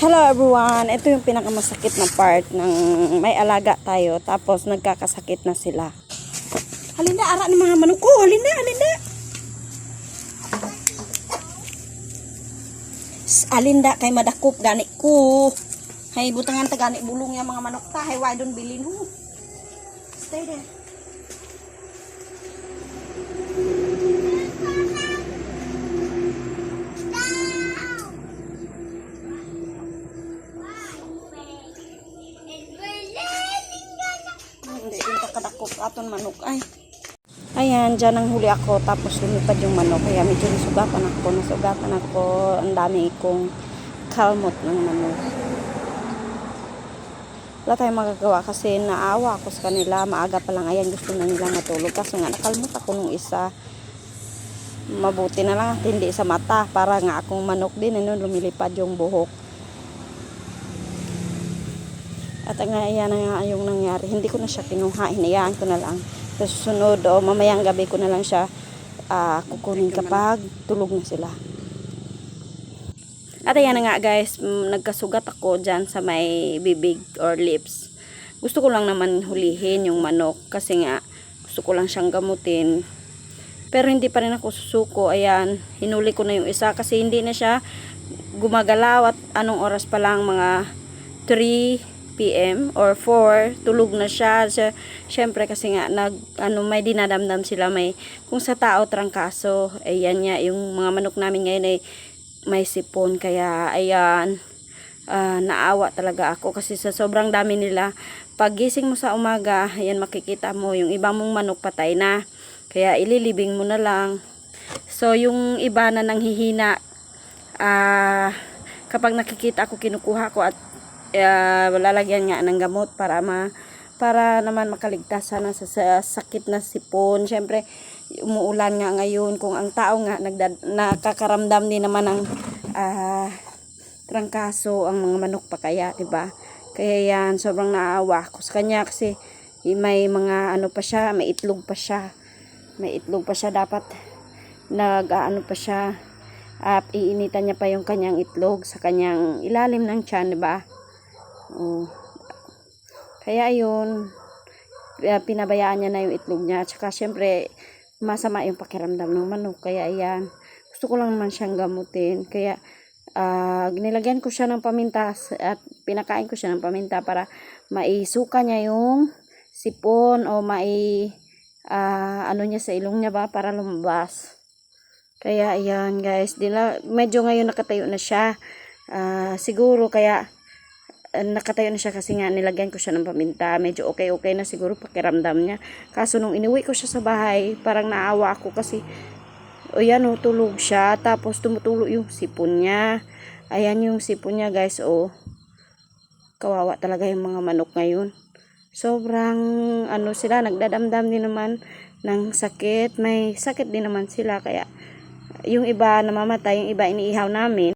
Hello everyone, ito yung pinakamasakit na part ng may alaga tayo tapos nagkakasakit na sila. Halinda, ara ni mga manok ko, halinda. Alinda kay madakop gani ko. Hay butangan ta gani bulong ya mga manok ta, hay why don't bilin ho. Stay there. Hindi din ta kadakop aton manok ay. Ayan, dyan ang huli ako tapos lumipad yung manok. Kaya medyo nasugatan ako. Ang dami kong kalmot ng manok. Wala tayong magagawa kasi naawa ako sa kanila. Maaga pa lang, ayan, gusto na nila matulog. Kaso nga nakalmot ako nung isa. Mabuti na lang at hindi sa mata. Para nga akong manok din, ano, lumilipad yung buhok. At nga, ayan nga yung nangyari. Hindi ko na siya kinuha. Hinayaan ko na lang. Sa susunod o mamayang gabi ko na lang siya kukunin kapag tulog na sila. At ayan na nga guys, nagkasugat ako dyan sa may bibig or lips. Gusto ko lang naman hulihin yung manok kasi nga gusto ko lang siyang gamutin. Pero hindi pa rin ako susuko. Ayan, hinuli ko na yung isa kasi hindi na siya gumagalaw at anong oras pa lang, mga 3 PM or 4, tulog na siya. Syempre kasi nga may dinadamdam sila, kung sa tao trangkaso. Ayan nga, yung mga manok namin ngayon ay may sipon, kaya ayan, naawa talaga ako kasi sa sobrang dami nila. Pag gising mo sa umaga, ayan, makikita mo yung ibang mong manok patay na, kaya ililibing mo na lang. So yung iba na nanghihina, kapag nakikita ako, kinukuha ko at lalagyan nga ng gamot para naman makaligtas sana sa sakit na sipon. Syempre umuulan nga ngayon, kung ang tao nga nakakaramdam din naman ng trangkaso, ang mga manok pa kaya, diba? Kaya yan, sobrang naawa ako sa kanya kasi may mga ano pa siya, may itlog pa siya, dapat pa siya, iinitan niya pa yung kanyang itlog sa kanyang ilalim ng tiyan, diba? Kaya ayun, pinabayaan niya na yung itlog niya. Tsaka syempre masama yung pakiramdam ng manok. Kaya ayan, gusto ko lang naman siyang gamutin. Kaya nilagyan ko siya ng paminta at pinakain ko siya ng paminta para maisuka niya yung sipon o ano niya sa ilong niya ba, para lumabas. Kaya ayan guys, medyo ngayon nakatayo na siya. Siguro kaya nakatayo na siya kasi nga nilagyan ko siya ng paminta. Medyo okay na siguro pakiramdam niya. Kaso nung inuwi ko siya sa bahay, parang naawa ako kasi ayan, tulog siya tapos tumutulo yung sipon niya. Ayan yung sipon niya guys, kawawa talaga yung mga manok ngayon. Sobrang sila, nagdadamdam din naman ng sakit. May sakit din naman sila, kaya yung iba namamatay, yung iba iniihaw namin.